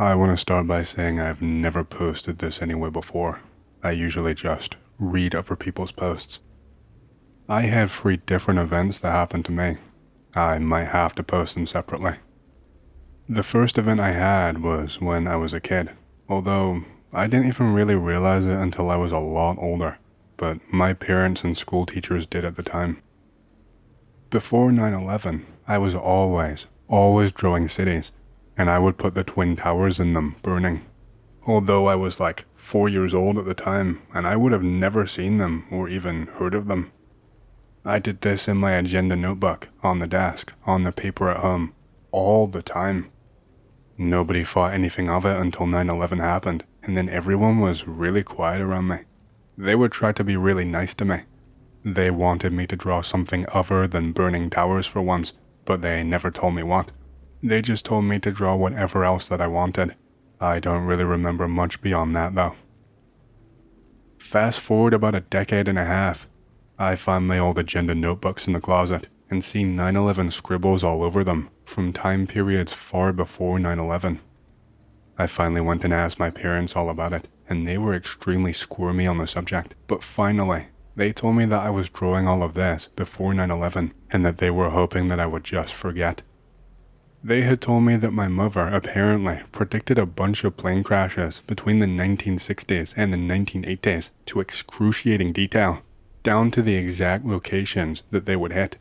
I want to start by saying I've never posted this anywhere before. I usually just read other people's posts. I had 3 different events that happened to me. I might have to post them separately. The first event I had was when I was a kid, although I didn't even really realize it until I was a lot older, but my parents and school teachers did at the time. Before 9/11, I was always drawing cities, and I would put the Twin Towers in them burning. Although I was like 4 years old at the time, and I would have never seen them or even heard of them. I did this in my agenda notebook, on the desk, on the paper at home, all the time. Nobody thought anything of it until 9/11 happened, and then everyone was really quiet around me. They would try to be really nice to me. They wanted me to draw something other than burning towers for once, but they never told me what. They just told me to draw whatever else that I wanted. I don't really remember much beyond that though. Fast forward about a decade and a half, I find my old agenda notebooks in the closet and see 9/11 scribbles all over them from time periods far before 9/11. I finally went and asked my parents all about it, and they were extremely squirmy on the subject, but finally, they told me that I was drawing all of this before 9/11 and that they were hoping that I would just forget. They had told me that my mother apparently predicted a bunch of plane crashes between the 1960s and the 1980s to excruciating detail, down to the exact locations that they would hit.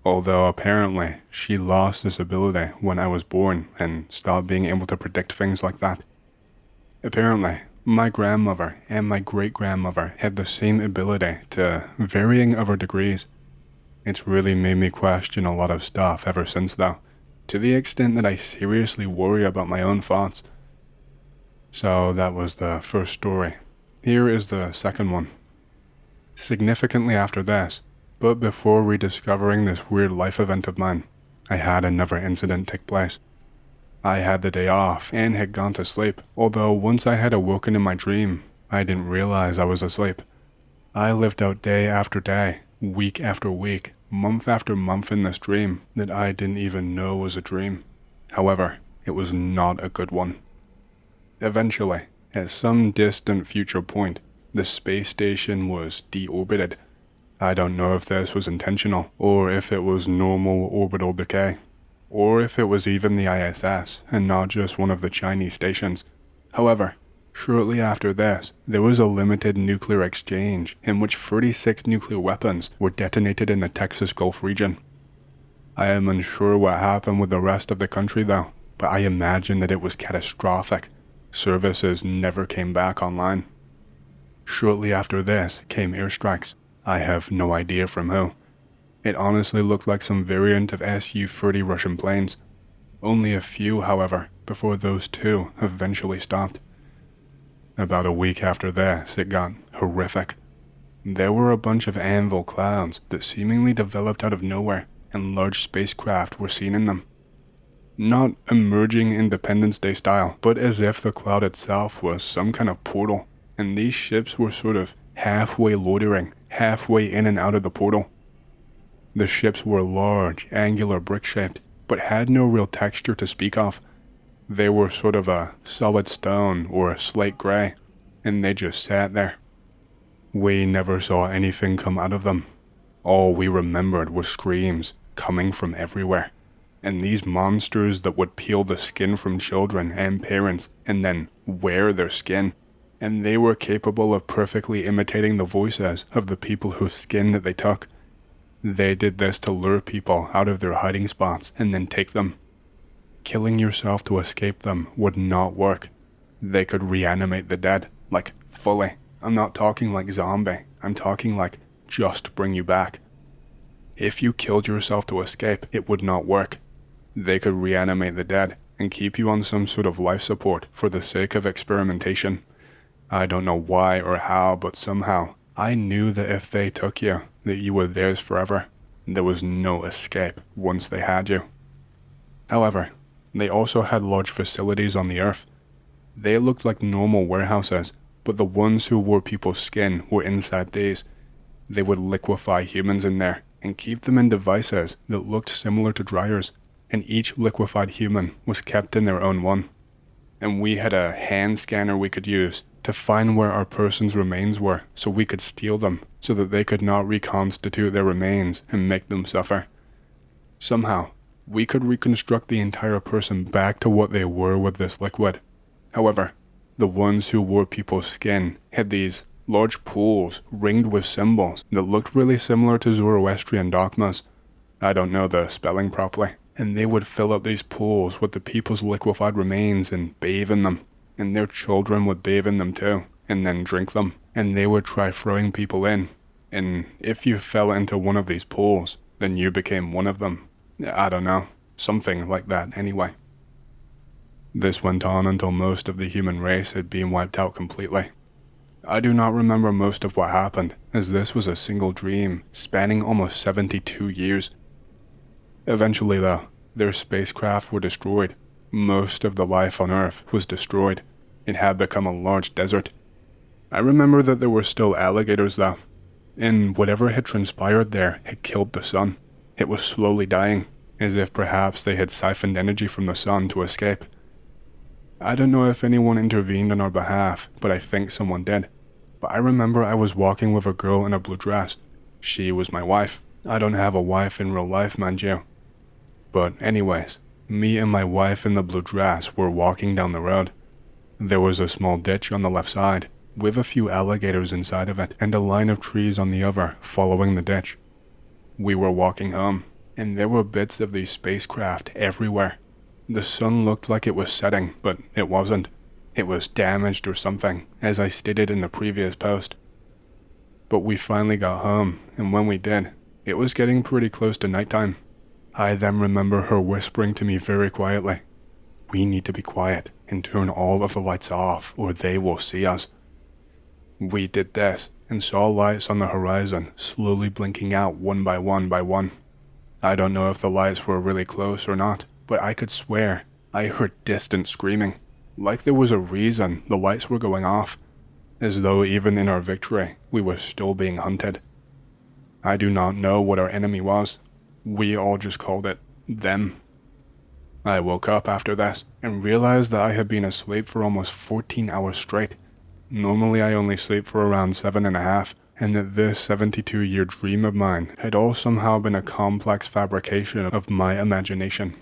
Although apparently she lost this ability when I was born and stopped being able to predict things like that. Apparently, my grandmother and my great-grandmother had the same ability to varying other degrees. It's really made me question a lot of stuff ever since though, to the extent that I seriously worry about my own thoughts. So that was the first story. Here is the second one. Significantly after this, but before rediscovering this weird life event of mine, I had another incident take place. I had the day off and had gone to sleep, although once I had awoken in my dream, I didn't realize I was asleep. I lived out day after day, week after week, month after month in this dream that I didn't even know was a dream. However, it was not a good one. Eventually, at some distant future point, the space station was deorbited. I don't know if this was intentional, or if it was normal orbital decay, or if it was even the ISS and not just one of the Chinese stations. However, shortly after this, there was a limited nuclear exchange in which 36 nuclear weapons were detonated in the Texas Gulf region. I am unsure what happened with the rest of the country though, but I imagine that it was catastrophic. Services never came back online. Shortly after this came airstrikes. I have no idea from who. It honestly looked like some variant of Su-30 Russian planes. Only a few, however, before those two eventually stopped. About a week after this, it got horrific. There were a bunch of anvil clouds that seemingly developed out of nowhere, and large spacecraft were seen in them. Not emerging Independence Day style, but as if the cloud itself was some kind of portal, and these ships were sort of halfway loitering, halfway in and out of the portal. The ships were large, angular brick-shaped, but had no real texture to speak of. They were sort of a solid stone or a slate gray, and they just sat there. We never saw anything come out of them. All we remembered were screams coming from everywhere, and these monsters that would peel the skin from children and parents and then wear their skin, and they were capable of perfectly imitating the voices of the people whose skin that they took. They did this to lure people out of their hiding spots and then take them. Killing yourself to escape them would not work. They could reanimate the dead, like fully. I'm not talking like zombie, I'm talking like just bring you back. If you killed yourself to escape, it would not work. They could reanimate the dead and keep you on some sort of life support for the sake of experimentation. I don't know why or how, but somehow, I knew that if they took you, that you were theirs forever. There was no escape once they had you. However, they also had large facilities on the Earth. They looked like normal warehouses, but the ones who wore people's skin were inside these. They would liquefy humans in there and keep them in devices that looked similar to dryers, and each liquefied human was kept in their own one. and we had a hand scanner we could use to find where our person's remains were so we could steal them so that they could not reconstitute their remains and make them suffer. Somehow, we could reconstruct the entire person back to what they were with this liquid. However, the ones who wore people's skin had these large pools ringed with symbols that looked really similar to Zoroastrian dogmas. I don't know the spelling properly. And they would fill up these pools with the people's liquefied remains and bathe in them. And their children would bathe in them too, and then drink them. And they would try throwing people in. And if you fell into one of these pools, then you became one of them. I don't know, something like that anyway. This went on until most of the human race had been wiped out completely. I do not remember most of what happened, as this was a single dream spanning almost 72 years. Eventually though, their spacecraft were destroyed. Most of the life on Earth was destroyed. It had become a large desert. I remember that there were still alligators though, and whatever had transpired there had killed the sun. It was slowly dying, as if perhaps they had siphoned energy from the sun to escape. I don't know if anyone intervened on our behalf, but I think someone did. But I remember I was walking with a girl in a blue dress. She was my wife. I don't have a wife in real life, mind you. But anyways, me and my wife in the blue dress were walking down the road. There was a small ditch on the left side, with a few alligators inside of it, and a line of trees on the other, following the ditch. We were walking home, and there were bits of these spacecraft everywhere. The sun looked like it was setting, but it wasn't. It was damaged or something, as I stated in the previous post. But we finally got home, and when we did, it was getting pretty close to nighttime. I then remember her whispering to me very quietly, "We need to be quiet and turn all of the lights off or they will see us." We did this and saw lights on the horizon slowly blinking out one by one by one. I don't know if the lights were really close or not, but I could swear I heard distant screaming, like there was a reason the lights were going off, as though even in our victory we were still being hunted. I do not know what our enemy was. We all just called it them. I woke up after this and realized that I had been asleep for almost 14 hours straight. Normally I only sleep for around 7.5, and that this 72-year dream of mine had all somehow been a complex fabrication of my imagination.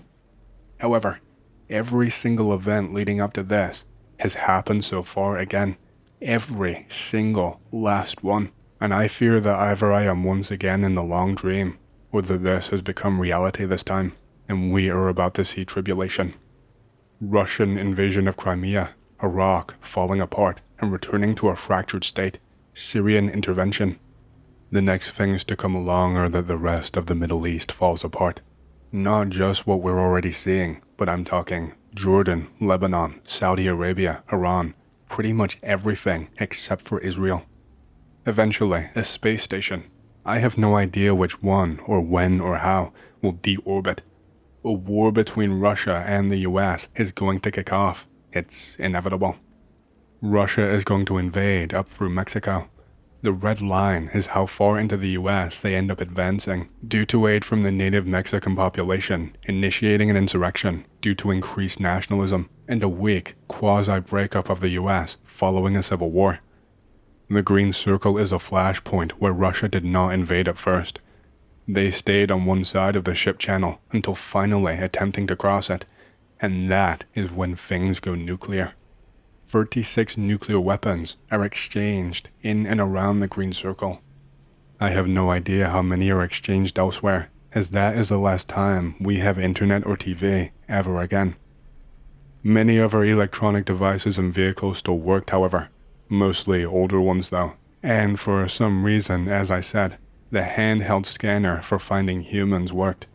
However, every single event leading up to this has happened so far again. Every single last one. And I fear that either I am once again in the long dream, or that this has become reality this time, and we are about to see tribulation. Russian invasion of Crimea, Iraq falling apart and returning to a fractured state, Syrian intervention. The next things to come along are that the rest of the Middle East falls apart. Not just what we're already seeing, but I'm talking Jordan, Lebanon, Saudi Arabia, Iran, pretty much everything except for Israel. Eventually, a space station. I have no idea which one, or when, or how, will deorbit. A war between Russia and the US is going to kick off. It's inevitable. Russia is going to invade up through Mexico. The red line is how far into the US they end up advancing, due to aid from the native Mexican population initiating an insurrection due to increased nationalism, and a weak quasi-breakup of the US following a civil war. The green circle is a flashpoint where Russia did not invade at first. They stayed on one side of the ship channel until finally attempting to cross it, and that is when things go nuclear. 36 nuclear weapons are exchanged in and around the green circle. I have no idea how many are exchanged elsewhere, as that is the last time we have internet or TV ever again. Many of our electronic devices and vehicles still worked, however. Mostly older ones though, and for some reason, as I said, the handheld scanner for finding humans worked.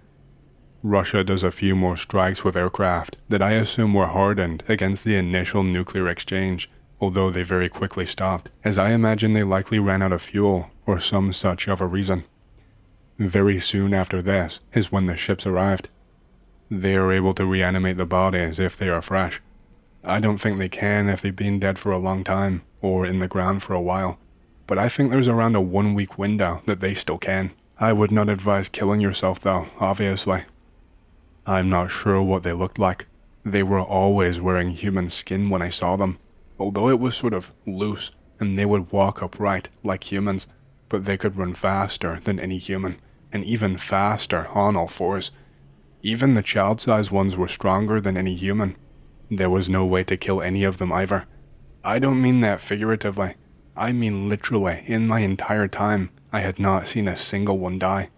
Russia does a few more strikes with aircraft that I assume were hardened against the initial nuclear exchange, although they very quickly stopped, as I imagine they likely ran out of fuel or some such of a reason. Very soon after this is when the ships arrived. They are able to reanimate the bodies if they are fresh. I don't think they can if they've been dead for a long time, or in the ground for a while, but I think there's around a 1-week window that they still can. I would not advise killing yourself though, obviously. I'm not sure what they looked like. They were always wearing human skin when I saw them, although it was sort of loose, and they would walk upright like humans, but they could run faster than any human, and even faster on all fours. Even the child-sized ones were stronger than any human. There was no way to kill any of them either. I don't mean that figuratively. I mean literally, in my entire time, I had not seen a single one die.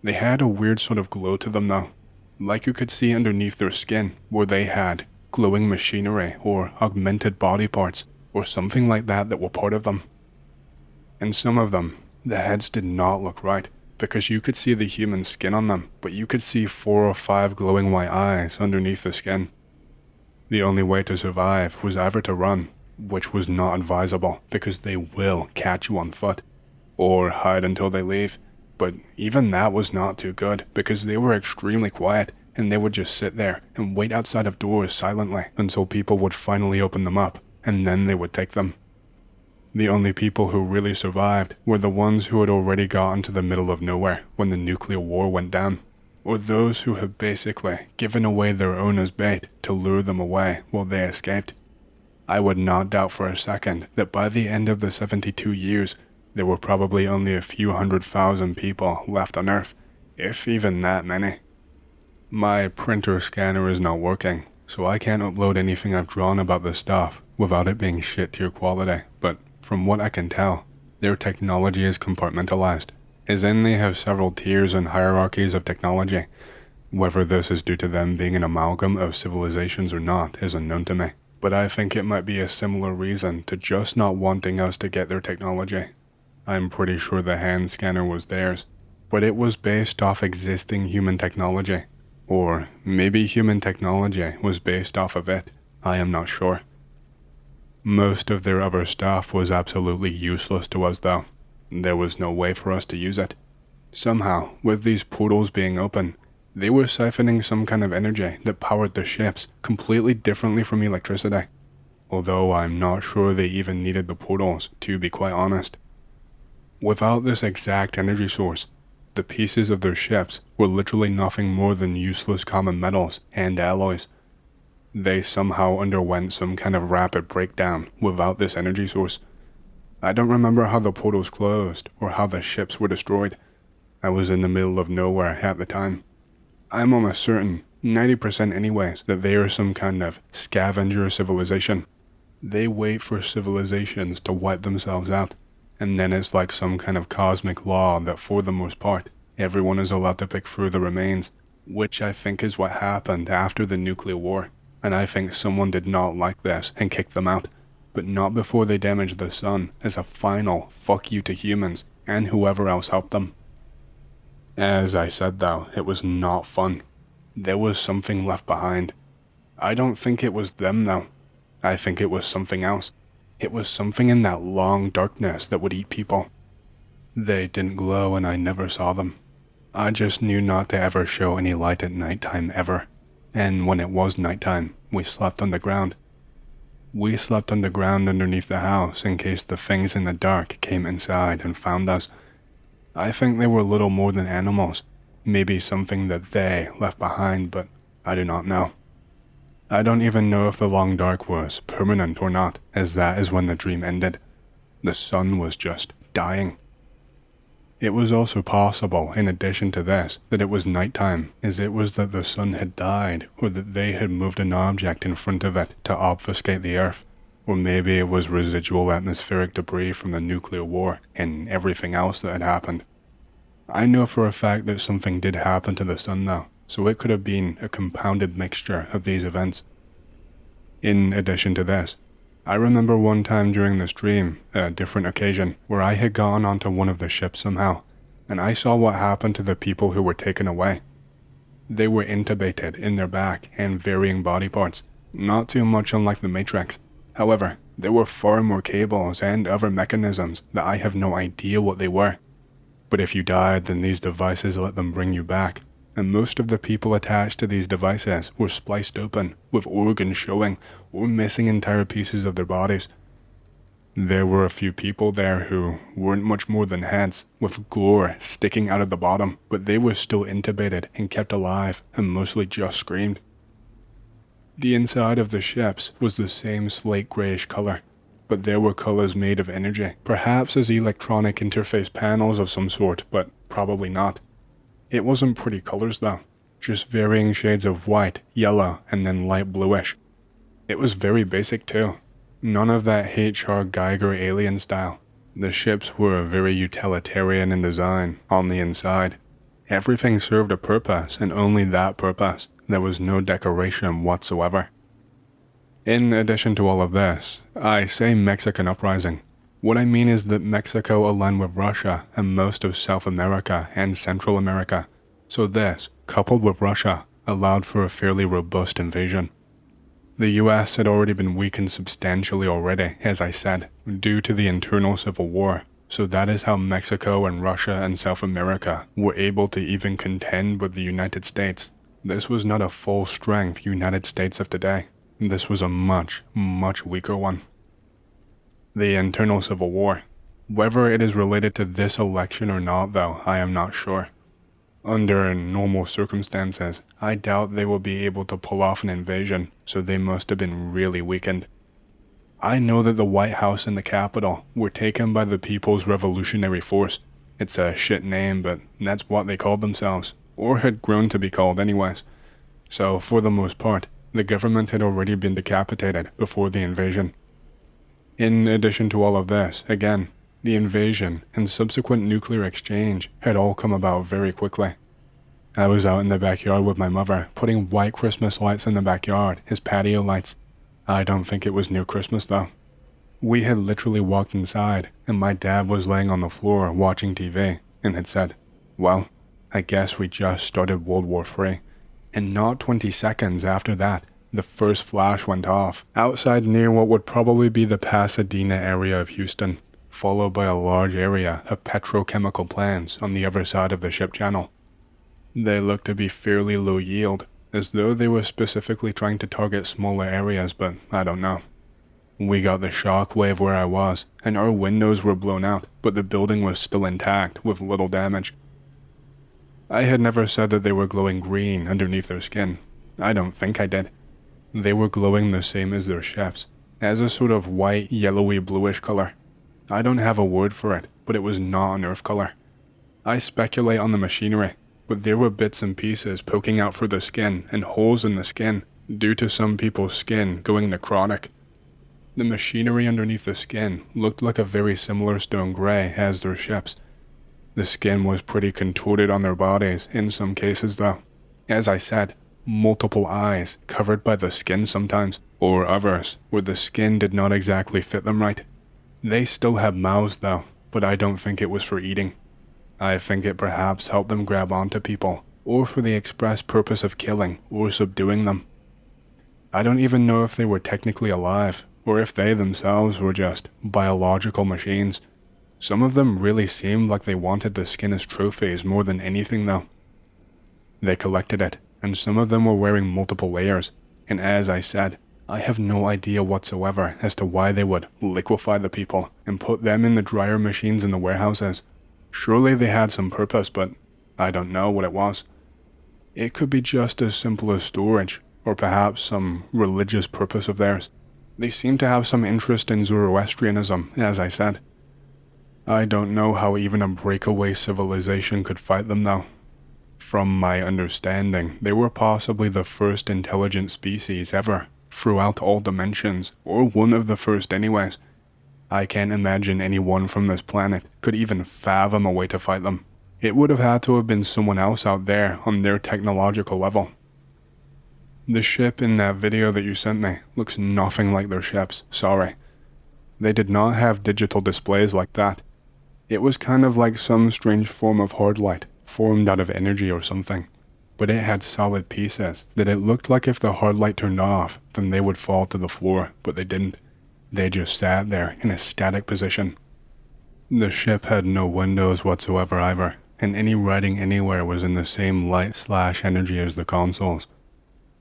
They had a weird sort of glow to them though, like you could see underneath their skin, where they had glowing machinery or augmented body parts, or something like that were part of them. And some of them, the heads did not look right, because you could see the human skin on them, but you could see 4 or 5 glowing white eyes underneath the skin. The only way to survive was either to run, which was not advisable because they will catch you on foot, or hide until they leave, but even that was not too good because they were extremely quiet and they would just sit there and wait outside of doors silently until people would finally open them up, and then they would take them. The only people who really survived were the ones who had already gotten to the middle of nowhere when the nuclear war went down, or those who had basically given away their owners bait to lure them away while they escaped. I would not doubt for a second that by the end of the 72 years, there were probably only a few 100,000 people left on Earth, if even that many. My printer scanner is not working, so I can't upload anything I've drawn about this stuff without it being shit tier quality, but from what I can tell, their technology is compartmentalized, as in they have several tiers and hierarchies of technology. Whether this is due to them being an amalgam of civilizations or not is unknown to me, but I think it might be a similar reason to just not wanting us to get their technology. I'm pretty sure the hand scanner was theirs, but it was based off existing human technology, or maybe human technology was based off of it, I am not sure. Most of their other stuff was absolutely useless to us though. There was no way for us to use it. Somehow, with these portals being open, they were siphoning some kind of energy that powered the ships completely differently from electricity. Although I'm not sure they even needed the portals, to be quite honest. Without this exact energy source, the pieces of their ships were literally nothing more than useless common metals and alloys. They somehow underwent some kind of rapid breakdown without this energy source. I don't remember how the portals closed or how the ships were destroyed. I was in the middle of nowhere at the time. I'm almost certain, 90% anyways, that they are some kind of scavenger civilization. They wait for civilizations to wipe themselves out, and then it's like some kind of cosmic law that for the most part, everyone is allowed to pick through the remains, which I think is what happened after the nuclear war. And I think someone did not like this and kicked them out, but not before they damaged the sun as a final fuck you to humans and whoever else helped them. As I said though, it was not fun. There was something left behind. I don't think it was them though. I think it was something else. It was something in that long darkness that would eat people. They didn't glow and I never saw them. I just knew not to ever show any light at nighttime ever. And when it was nighttime, we slept on the ground. We slept on the ground underneath the house in case the things in the dark came inside and found us. I think they were little more than animals, maybe something that they left behind, but I do not know. I don't even know if the long dark was permanent or not, as that is when the dream ended. The sun was just dying. It was also possible, in addition to this, that it was nighttime, as it was that the sun had died, or that they had moved an object in front of it to obfuscate the earth, or maybe it was residual atmospheric debris from the nuclear war and everything else that had happened. I know for a fact that something did happen to the sun though, so it could have been a compounded mixture of these events. In addition to this, I remember one time during this dream, a different occasion, where I had gone onto one of the ships somehow, and I saw what happened to the people who were taken away. They were intubated in their back and varying body parts, not too much unlike the Matrix. However, there were far more cables and other mechanisms that I have no idea what they were. But if you died, then these devices let them bring you back, and most of the people attached to these devices were spliced open, with organs showing, or missing entire pieces of their bodies. There were a few people there who weren't much more than heads, with gore sticking out of the bottom, but they were still intubated and kept alive, and mostly just screamed. The inside of the ships was the same slate grayish color, but there were colors made of energy, perhaps as electronic interface panels of some sort, but probably not. It wasn't pretty colors though, just varying shades of white, yellow, and then light bluish. It was very basic too. None of that H.R. Geiger alien style. The ships were very utilitarian in design on the inside. Everything served a purpose and only that purpose. There was no decoration whatsoever. In addition to all of this, I say Mexican uprising. What I mean is that Mexico aligned with Russia and most of South America and Central America, so this, coupled with Russia, allowed for a fairly robust invasion. The US had already been weakened substantially already, as I said, due to the internal civil war, so that is how Mexico and Russia and South America were able to even contend with the United States. This was not a full-strength United States of today. This was a much, much weaker one. The internal civil war. Whether it is related to this election or not, though, I am not sure. Under normal circumstances, I doubt they will be able to pull off an invasion, so they must have been really weakened. I know that the White House and the Capitol were taken by the People's Revolutionary Force. It's a shit name, but that's what they called themselves, or had grown to be called anyways. So, for the most part, the government had already been decapitated before the invasion. In addition to all of this, again, the invasion and subsequent nuclear exchange had all come about very quickly. I was out in the backyard with my mother, putting white Christmas lights in the backyard, his patio lights. I don't think it was near Christmas though. We had literally walked inside, and my dad was laying on the floor watching TV, and had said, "Well, I guess we just started World War III. And not 20 seconds after that, the first flash went off, outside near what would probably be the Pasadena area of Houston, followed by a large area of petrochemical plants on the other side of the ship channel. They looked to be fairly low yield, as though they were specifically trying to target smaller areas, but I don't know. We got the shock wave where I was, and our windows were blown out, but the building was still intact with little damage. I had never said that they were glowing green underneath their skin. I don't think I did. They were glowing the same as their ships, as a sort of white, yellowy, bluish color. I don't have a word for it, but it was not an earth color. I speculate on the machinery, but there were bits and pieces poking out through the skin and holes in the skin due to some people's skin going necrotic. The machinery underneath the skin looked like a very similar stone gray as their ships. The skin was pretty contorted on their bodies in some cases though. As I said, multiple eyes covered by the skin sometimes, or others where the skin did not exactly fit them right. They still had mouths though, but I don't think it was for eating. I think it perhaps helped them grab onto people, or for the express purpose of killing or subduing them. I don't even know if they were technically alive, or if they themselves were just biological machines. Some of them really seemed like they wanted the skin as trophies more than anything though. They collected it, and some of them were wearing multiple layers, and as I said, I have no idea whatsoever as to why they would liquefy the people and put them in the dryer machines in the warehouses. Surely they had some purpose, but I don't know what it was. It could be just as simple as storage, or perhaps some religious purpose of theirs. They seem to have some interest in Zoroastrianism, as I said. I don't know how even a breakaway civilization could fight them though. From my understanding, they were possibly the first intelligent species ever, throughout all dimensions, or one of the first anyways. I can't imagine anyone from this planet could even fathom a way to fight them. It would have had to have been someone else out there on their technological level. The ship in that video that you sent me looks nothing like their ships, sorry. They did not have digital displays like that. It was kind of like some strange form of hard light, formed out of energy or something. But it had solid pieces that it looked like if the hard light turned off, then they would fall to the floor, but they didn't. They just sat there in a static position. The ship had no windows whatsoever either, and any writing anywhere was in the same light/energy as the consoles.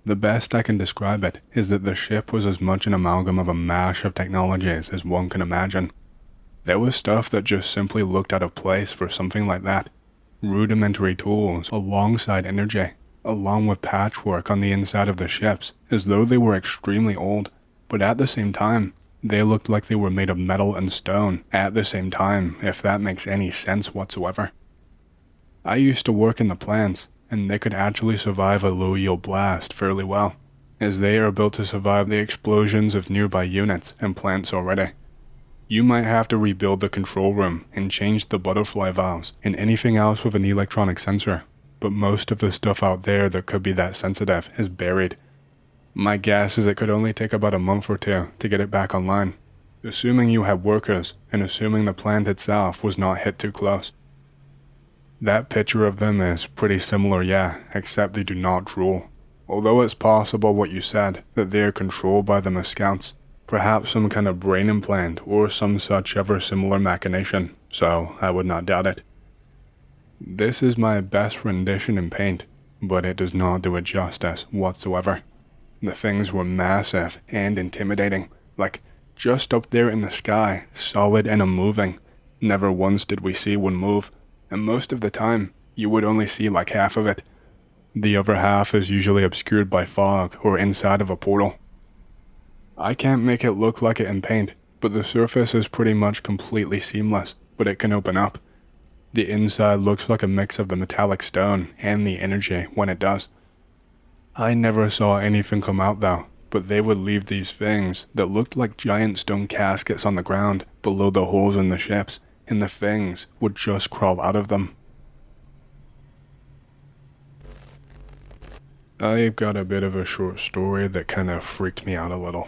The best I can describe it is that the ship was as much an amalgam of a mash of technologies as one can imagine. There was stuff that just simply looked out of place for something like that. Rudimentary tools alongside energy, along with patchwork on the inside of the ships, as though they were extremely old, but at the same time, they looked like they were made of metal and stone at the same time, if that makes any sense whatsoever. I used to work in the plants, and they could actually survive a low-yield blast fairly well, as they are built to survive the explosions of nearby units and plants already. You might have to rebuild the control room and change the butterfly valves and anything else with an electronic sensor, but most of the stuff out there that could be that sensitive is buried. My guess is it could only take about a month or two to get it back online, assuming you have workers and assuming the plant itself was not hit too close. That picture of them is pretty similar, yeah, except they do not drool. Although it's possible what you said, that they are controlled by them as scouts, perhaps some kind of brain implant or some such ever similar machination, so I would not doubt it. This is my best rendition in paint, but it does not do it justice whatsoever. The things were massive and intimidating, like just up there in the sky, solid and unmoving. Never once did we see one move, and most of the time, you would only see like half of it. The other half is usually obscured by fog or inside of a portal. I can't make it look like it in paint, but the surface is pretty much completely seamless, but it can open up. The inside looks like a mix of the metallic stone and the energy when it does. I never saw anything come out though, but they would leave these things that looked like giant stone caskets on the ground below the holes in the ships, and the things would just crawl out of them. I've got a bit of a short story that kind of freaked me out a little.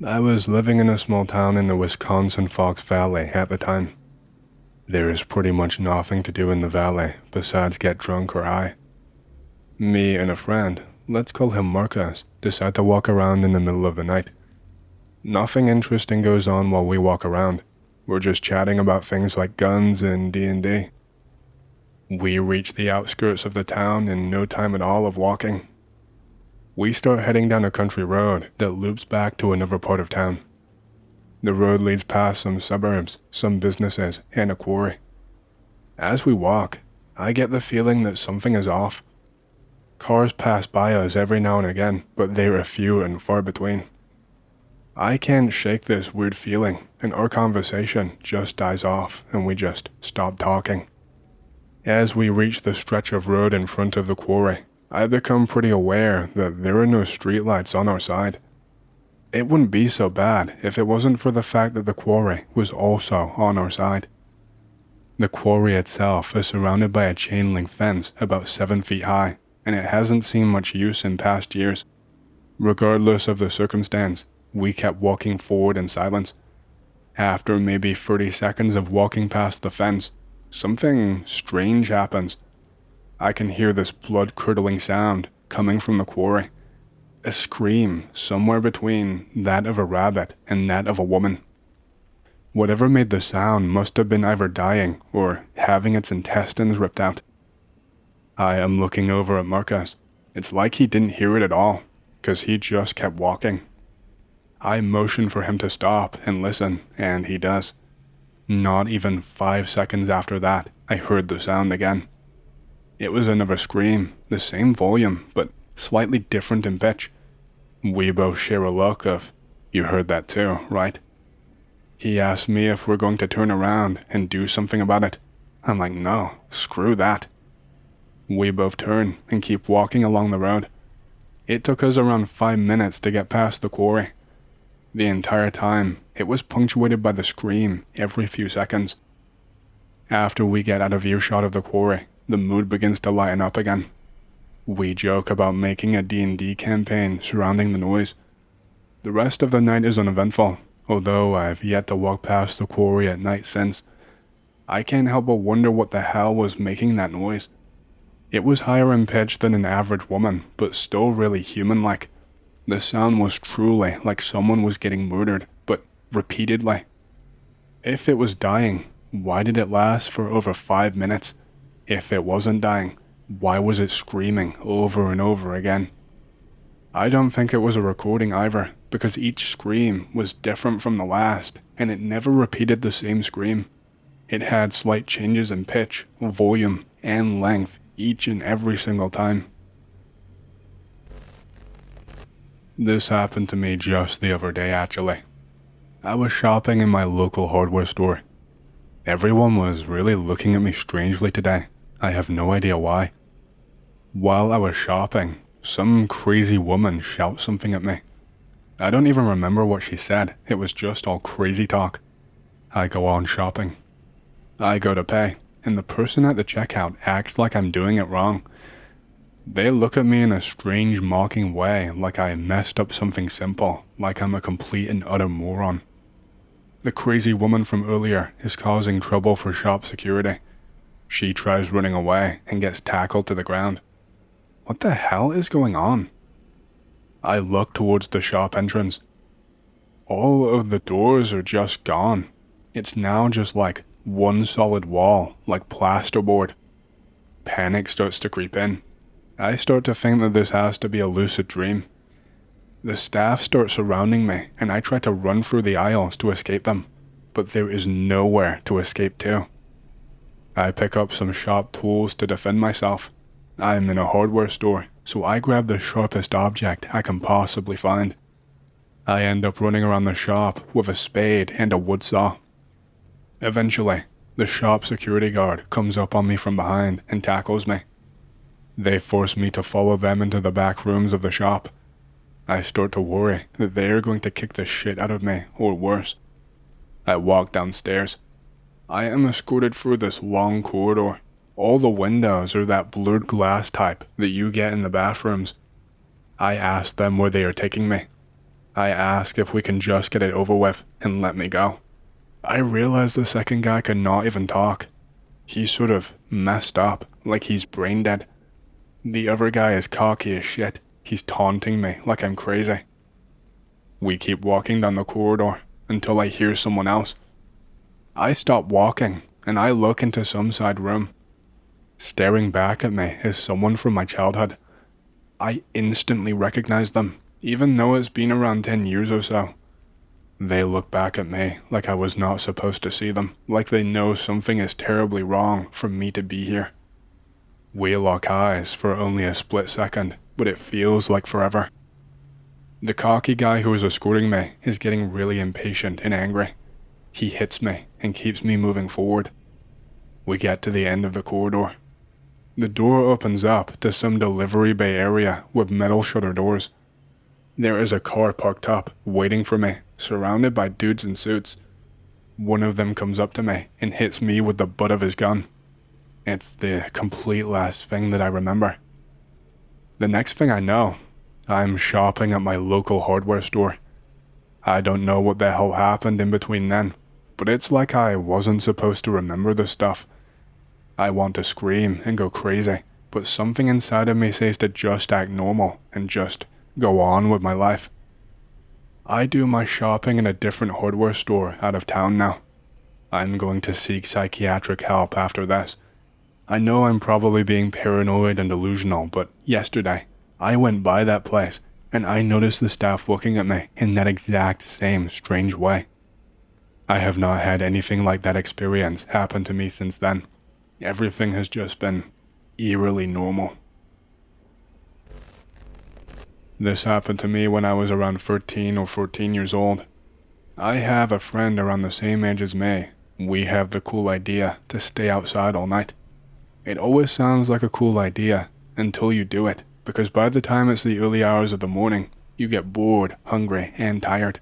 I was living in a small town in the Wisconsin Fox Valley at the time. There is pretty much nothing to do in the valley besides get drunk or high. Me and a friend, let's call him Marcus, decide to walk around in the middle of the night. Nothing interesting goes on while we walk around. We're just chatting about things like guns and D&D. We reach the outskirts of the town in no time at all of walking. We start heading down a country road that loops back to another part of town. The road leads past some suburbs, some businesses, and a quarry. As we walk, I get the feeling that something is off. Cars pass by us every now and again, but they are few and far between. I can't shake this weird feeling, and our conversation just dies off, and we just stop talking. As we reach the stretch of road in front of the quarry, I become pretty aware that there are no streetlights on our side. It wouldn't be so bad if it wasn't for the fact that the quarry was also on our side. The quarry itself is surrounded by a chain-link fence about 7 feet high, and it hasn't seen much use in past years. Regardless of the circumstance, we kept walking forward in silence. After maybe 30 seconds of walking past the fence, something strange happens. I can hear this blood-curdling sound coming from the quarry. A scream somewhere between that of a rabbit and that of a woman. Whatever made the sound must have been either dying or having its intestines ripped out. I am looking over at Marcus. It's like he didn't hear it at all, because he just kept walking. I motion for him to stop and listen, and he does. Not even 5 seconds after that, I heard the sound again. It was another scream, the same volume, but slightly different in pitch. We both share a look of, "You heard that too, right?" He asked me if we're going to turn around and do something about it. I'm like, no, screw that. We both turn and keep walking along the road. It took us around 5 minutes to get past the quarry. The entire time, it was punctuated by the scream every few seconds. After we get out of earshot of the quarry, the mood begins to lighten up again. We joke about making a D&D campaign surrounding the noise. The rest of the night is uneventful, although I've yet to walk past the quarry at night since. I can't help but wonder what the hell was making that noise. It was higher in pitch than an average woman, but still really human-like. The sound was truly like someone was getting murdered, but repeatedly. If it was dying, why did it last for over 5 minutes? If it wasn't dying, why was it screaming over and over again? I don't think it was a recording either, because each scream was different from the last, and it never repeated the same scream. It had slight changes in pitch, volume, and length each and every single time. This happened to me just the other day actually. I was shopping in my local hardware store. Everyone was really looking at me strangely today. I have no idea why. While I was shopping, some crazy woman shouts something at me. I don't even remember what she said, it was just all crazy talk. I go on shopping. I go to pay, and the person at the checkout acts like I'm doing it wrong. They look at me in a strange mocking way, like I messed up something simple, like I'm a complete and utter moron. The crazy woman from earlier is causing trouble for shop security. She tries running away and gets tackled to the ground. What the hell is going on? I look towards the shop entrance. All of the doors are just gone. It's now just like one solid wall, like plasterboard. Panic starts to creep in. I start to think that this has to be a lucid dream. The staff start surrounding me, and I try to run through the aisles to escape them, but there is nowhere to escape to. I pick up some sharp tools to defend myself. I'm in a hardware store, so I grab the sharpest object I can possibly find. I end up running around the shop with a spade and a wood saw. Eventually, the shop security guard comes up on me from behind and tackles me. They force me to follow them into the back rooms of the shop. I start to worry that they are going to kick the shit out of me, or worse. I walk downstairs. I am escorted through this long corridor. All the windows are that blurred glass type that you get in the bathrooms. I ask them where they are taking me. I ask if we can just get it over with and let me go. I realize the second guy cannot even talk. He's sort of messed up, like he's brain dead. The other guy is cocky as shit. He's taunting me like I'm crazy. We keep walking down the corridor until I hear someone else. I stop walking and I look into some side room. Staring back at me is someone from my childhood. I instantly recognize them, even though it's been around 10 years or so. They look back at me like I was not supposed to see them, like they know something is terribly wrong for me to be here. We lock eyes for only a split second, but it feels like forever. The cocky guy who is escorting me is getting really impatient and angry. He hits me and keeps me moving forward. We get to the end of the corridor. The door opens up to some delivery bay area with metal shutter doors. There is a car parked up, waiting for me, surrounded by dudes in suits. One of them comes up to me and hits me with the butt of his gun. It's the complete last thing that I remember. The next thing I know, I'm shopping at my local hardware store. I don't know what the hell happened in between then, but it's like I wasn't supposed to remember this stuff. I want to scream and go crazy, but something inside of me says to just act normal and just go on with my life. I do my shopping in a different hardware store out of town now. I'm going to seek psychiatric help after this. I know I'm probably being paranoid and delusional, but yesterday, I went by that place and I noticed the staff looking at me in that exact same strange way. I have not had anything like that experience happen to me since then. Everything has just been eerily normal. This happened to me when I was around 13 or 14 years old. I have a friend around the same age as me. We have the cool idea to stay outside all night. It always sounds like a cool idea until you do it, because by the time it's the early hours of the morning, you get bored, hungry, and tired.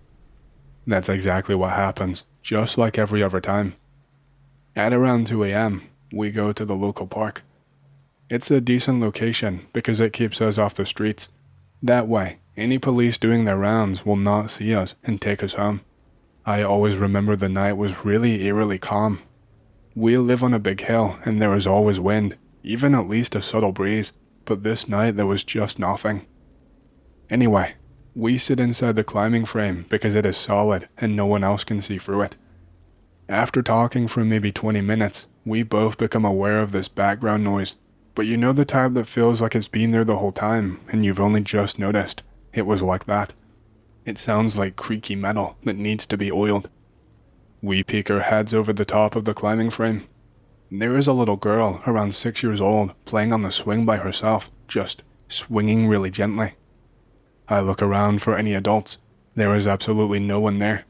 That's exactly what happens, just like every other time. At around 2 a.m., we go to the local park. It's a decent location because it keeps us off the streets. That way, any police doing their rounds will not see us and take us home. I always remember the night was really eerily calm. We live on a big hill and there is always wind, even at least a subtle breeze, but this night there was just nothing. Anyway, we sit inside the climbing frame because it is solid and no one else can see through it. After talking for maybe 20 minutes, we both become aware of this background noise, but you know the type that feels like it's been there the whole time and you've only just noticed. It was like that. It sounds like creaky metal that needs to be oiled. We peek our heads over the top of the climbing frame. There is a little girl around 6 years old playing on the swing by herself, just swinging really gently. I look around for any adults. There is absolutely no one there.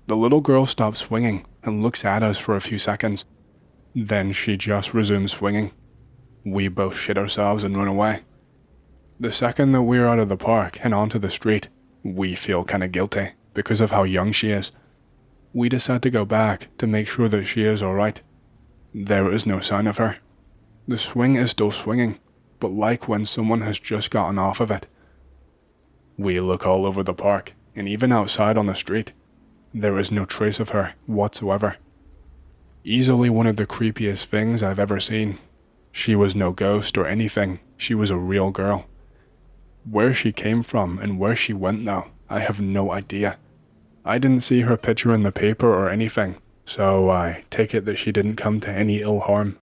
The little girl stops swinging and looks at us for a few seconds. Then she just resumes swinging. We both shit ourselves and run away. The second that we're out of the park and onto the street, we feel kinda guilty because of how young she is. We decide to go back to make sure that she is alright. There is no sign of her. The swing is still swinging, but like when someone has just gotten off of it. We look all over the park, and even outside on the street. There is no trace of her whatsoever. Easily one of the creepiest things I've ever seen. She was no ghost or anything, she was a real girl. Where she came from and where she went though, I have no idea. I didn't see her picture in the paper or anything, so I take it that she didn't come to any ill harm